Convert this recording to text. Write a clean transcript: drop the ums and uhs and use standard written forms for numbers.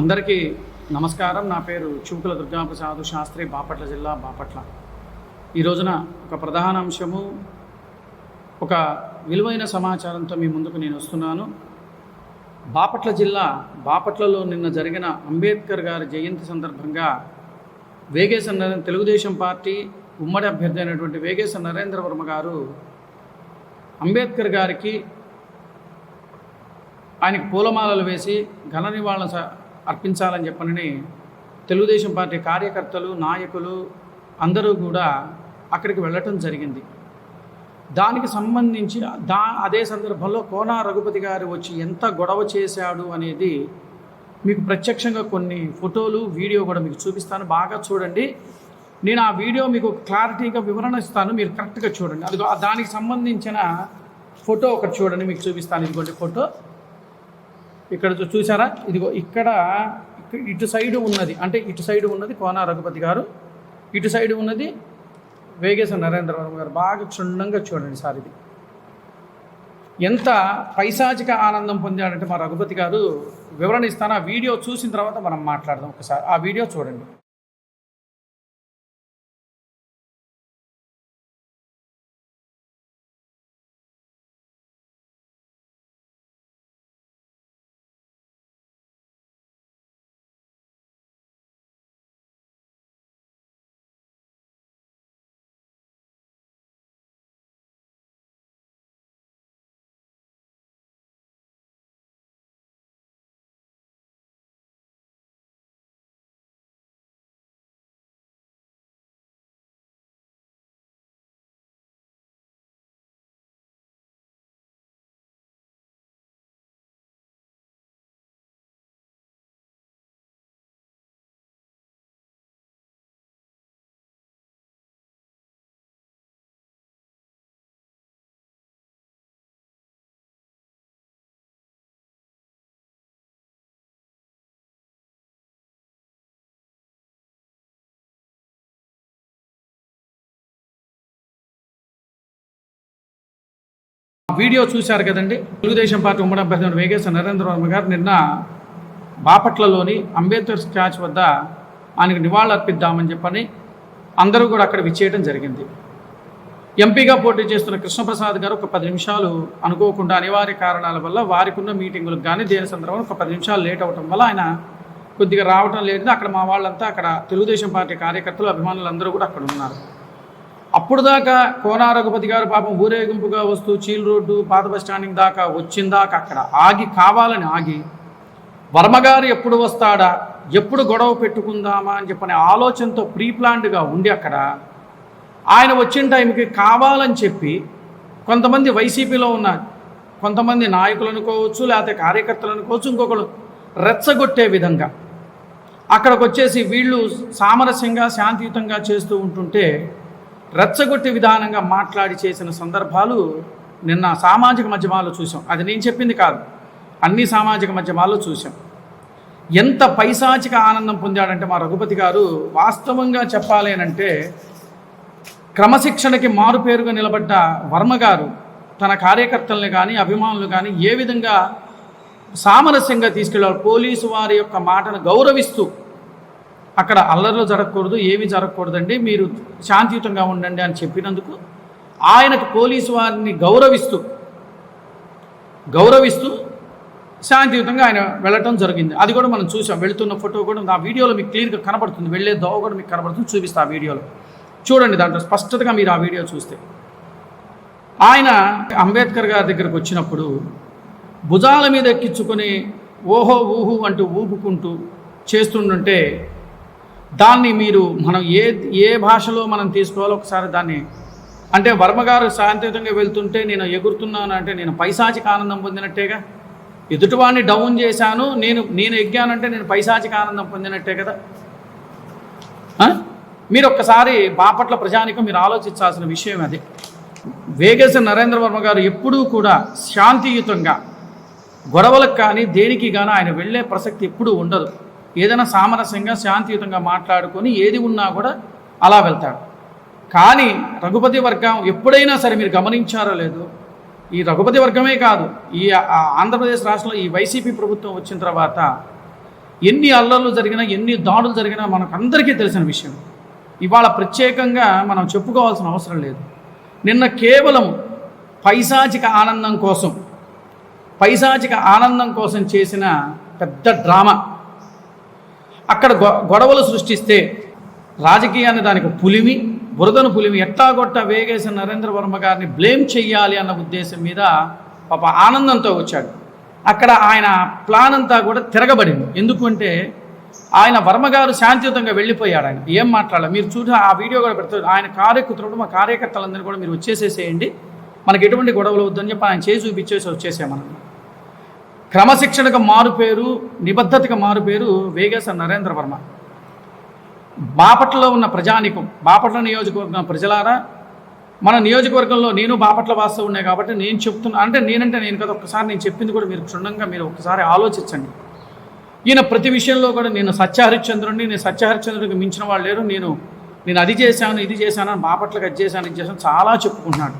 అందరికీ నమస్కారం. నా పేరు చూకుల దుర్గాప్రసాద్ శాస్త్రి, బాపట్ల జిల్లా, బాపట్ల. ఈ రోజున ఒక ప్రధాన అంశము, ఒక విలువైన సమాచారంతో మీ ముందుకు నేను వస్తున్నాను. బాపట్ల జిల్లా బాపట్లలో నిన్న జరిగిన అంబేద్కర్ గారి జయంతి సందర్భంగా వేగేశ తెలుగుదేశం పార్టీ ఉమ్మడి అభ్యర్థి అయినటువంటి వేగేశ నరేంద్ర వర్మ గారు అంబేద్కర్ గారికి ఆయనకు పూలమాలలు వేసి ఘన నివాళులు అర్పించాలని చెప్పని తెలుగుదేశం పార్టీ కార్యకర్తలు, నాయకులు అందరూ కూడా అక్కడికి వెళ్ళటం జరిగింది. దానికి సంబంధించి అదే సందర్భంలో కోన రఘుపతి గారు వచ్చి ఎంత గొడవ చేశాడు అనేది మీకు ప్రత్యక్షంగా కొన్ని ఫోటోలు, వీడియో కూడా మీకు చూపిస్తాను. బాగా చూడండి. నేను ఆ వీడియో మీకు క్లారిటీగా వివరణ ఇస్తాను, మీరు కరెక్ట్గా చూడండి. అది దానికి సంబంధించిన ఫోటో ఒకటి చూడండి, మీకు చూపిస్తాను. ఇదిగోండి ఫోటో, ఇక్కడ చూసారా? ఇదిగో ఇక్కడ ఇటు సైడు ఉన్నది, అంటే ఇటు సైడు ఉన్నది కోన రఘుపతి గారు, ఇటు సైడు ఉన్నది వేగేశ నరేంద్ర వర్మ గారు. బాగా క్షుణ్ణంగా చూడండి సార్. ఇది ఎంత పైశాచిక ఆనందం పొందాడంటే మా రఘుపతి గారు, వివరణ ఇస్తాను. ఆ వీడియో చూసిన తర్వాత మనం మాట్లాడదాం. ఒకసారి ఆ వీడియో చూడండి. వీడియో చూశారు కదండి. తెలుగుదేశం పార్టీ ఉమ్మడి అభ్యర్థి వేగేశ నరేంద్ర వర్మ గారు నిన్న బాపట్లలోని అంబేద్కర్ స్టాచ్యూ వద్ద ఆయనకు నివాళులు అర్పిద్దామని చెప్పని అందరూ కూడా అక్కడ విచ్చేయడం జరిగింది. ఎంపీగా పోటీ చేస్తున్న కృష్ణప్రసాద్ గారు ఒక 10 నిమిషాలు అనుకోకుండా అనివార్య కారణాల వల్ల వారికి ఉన్న మీటింగులకు కానీ దేని సందర్భంలో ఒక 10 నిమిషాలు లేట్ అవ్వటం వల్ల ఆయన కొద్దిగా రావటం లేదు. అక్కడ మా వాళ్ళంతా, అక్కడ తెలుగుదేశం పార్టీ కార్యకర్తలు, అభిమానులు అందరూ కూడా అక్కడ ఉన్నారు. అప్పుడు దాకా కోన రఘుపతి గారు పాపం ఊరేగింపుగా వస్తూ చీల్ రోడ్డు, పాత బస్ స్టాండింగ్ దాకా వచ్చిందాక అక్కడ ఆగి, కావాలని ఆగి, వర్మగారు ఎప్పుడు వస్తాడా, ఎప్పుడు గొడవ పెట్టుకుందామా అని చెప్పని ఆలోచనతో ప్రీప్లాన్డ్గా ఉండి అక్కడ ఆయన వచ్చిన టైంకి కావాలని చెప్పి కొంతమంది వైసీపీలో ఉన్న కొంతమంది నాయకులు అనుకోవచ్చు, లేకపోతే కార్యకర్తలు అనుకోవచ్చు, ఇంకొకరు రెచ్చగొట్టే విధంగా అక్కడికి వచ్చేసి వీళ్ళు సామరస్యంగా శాంతియుతంగా చేస్తూ ఉంటుంటే రెచ్చగొట్టే విధానంగా మాట్లాడి చేసిన సందర్భాలు నిన్న సామాజిక మాధ్యమాల్లో చూసాం. అది నేను చెప్పింది కాదు, అన్ని సామాజిక మాధ్యమాల్లో చూసాం. ఎంత పైశాచిక ఆనందం పొందాడంటే మా రఘుపతి గారు, వాస్తవంగా చెప్పాలి అంటే క్రమశిక్షణకి మారుపేరుగా నిలబడ్డ వర్మ గారు తన కార్యకర్తల్ని కానీ, అభిమానులు కానీ ఏ విధంగా సామరస్యంగా తీసుకెళ్ళారు. పోలీసు వారి యొక్క మాటను గౌరవిస్తూ, అక్కడ అల్లర్లు జరగకూడదు, ఏమీ జరగకూడదండి, మీరు శాంతియుతంగా ఉండండి అని చెప్పినందుకు ఆయనకు పోలీసు వారిని గౌరవిస్తూ శాంతియుతంగా ఆయన వెళ్ళటం జరిగింది. అది కూడా మనం చూసాం. వెళుతున్న ఫోటో కూడా ఆ వీడియోలో మీకు క్లియర్గా కనబడుతుంది. వెళ్ళే దోవ కూడా మీకు కనబడుతుంది, చూపిస్తా ఆ వీడియోలో చూడండి. దాంట్లో స్పష్టతగా మీరు ఆ వీడియో చూస్తే ఆయన అంబేద్కర్ గారి దగ్గరకు వచ్చినప్పుడు భుజాల మీద ఎక్కించుకొని ఓహో ఊహు అంటూ ఊపుకుంటూ చేస్తుంటే దాన్ని మనం ఏ భాషలో మనం తీసుకోవాలో ఒకసారి దాన్ని, అంటే వర్మగారు శాంతియుతంగా వెళ్తుంటే నేను ఎగురుతున్నాను అంటే నేను పైశాచిక ఆనందం పొందినట్టేగా. ఎదుటివాడిని డౌన్ చేశాను, నేను ఎగ్గానంటే నేను పైశాచిక ఆనందం పొందినట్టే కదా. మీరు ఒక్కసారి బాపట్ల ప్రజానికం మీరు ఆలోచించాల్సిన విషయం అది. వేగేశ నరేంద్ర వర్మ గారు ఎప్పుడూ కూడా శాంతియుతంగా, గొడవలకు కానీ దేనికి కానీ ఆయన వెళ్ళే ప్రసక్తి ఎప్పుడూ ఉండదు. ఏదైనా సామరస్యంగా శాంతియుతంగా మాట్లాడుకొని ఏది ఉన్నా కూడా అలా వెళ్తాడు. కానీ రఘుపతి వర్గం ఎప్పుడైనా సరే మీరు గమనించారో లేదో, ఈ రఘుపతి వర్గమే కాదు, ఈ ఆంధ్రప్రదేశ్ రాష్ట్రంలో ఈ వైసీపీ ప్రభుత్వం వచ్చిన తర్వాత ఎన్ని అల్లర్లు జరిగినా, ఎన్ని దాడులు జరిగినా మనకందరికీ తెలిసిన విషయం. ఇవాళ ప్రత్యేకంగా మనం చెప్పుకోవాల్సిన అవసరం లేదు. నిన్న కేవలం పైశాచిక ఆనందం కోసం చేసిన పెద్ద డ్రామా. అక్కడ గొడవలు సృష్టిస్తే రాజకీయాన్ని దానికి బురదను పులిమి ఎట్టాగొట్ట వేగేసిన నరేంద్ర వర్మ గారిని బ్లేమ్ చెయ్యాలి అన్న ఉద్దేశం మీద పాప ఆనందంతో వచ్చాడు. అక్కడ ఆయన ప్లాన్ అంతా కూడా తిరగబడింది. ఎందుకంటే ఆయన వర్మ గారు శాంతియుతంగా వెళ్ళిపోయాడు. ఆయన ఏం మాట్లాడాలి మీరు చూసి ఆ వీడియో కూడా పెడతారు. ఆయన కారు ఎక్కుతున్నప్పుడు మా కార్యకర్తలందరినీ కూడా మీరు వచ్చేసేసేయండి, మనకి ఎటువంటి గొడవలు వద్దని చెప్పి ఆయన చేసి చూపించేసి వచ్చేసామన్న. క్రమశిక్షణకు మారుపేరు, నిబద్ధతకు మారుపేరు వేగేశ్వర నరేంద్ర వర్మ. బాపట్లలో ఉన్న ప్రజానికం, బాపట్ల నియోజకవర్గం ప్రజలారా, మన నియోజకవర్గంలో నేను బాపట్ల వాస్తవం ఉన్నాయి కాబట్టి నేను చెప్తున్నా, నేను కదా ఒక్కసారి నేను చెప్పింది కూడా మీరు క్షుణ్ణంగా మీరు ఒక్కసారి ఆలోచించండి. ఈయన ప్రతి విషయంలో కూడా నేను సత్యహరిశ్చంద్రుడికి మించిన వాళ్ళు లేరు, నేను అది చేశాను ఇది చేశాను, బాపట్లకి అది చేశాను ఇది చేశాను చాలా చెప్పుకుంటున్నాడు.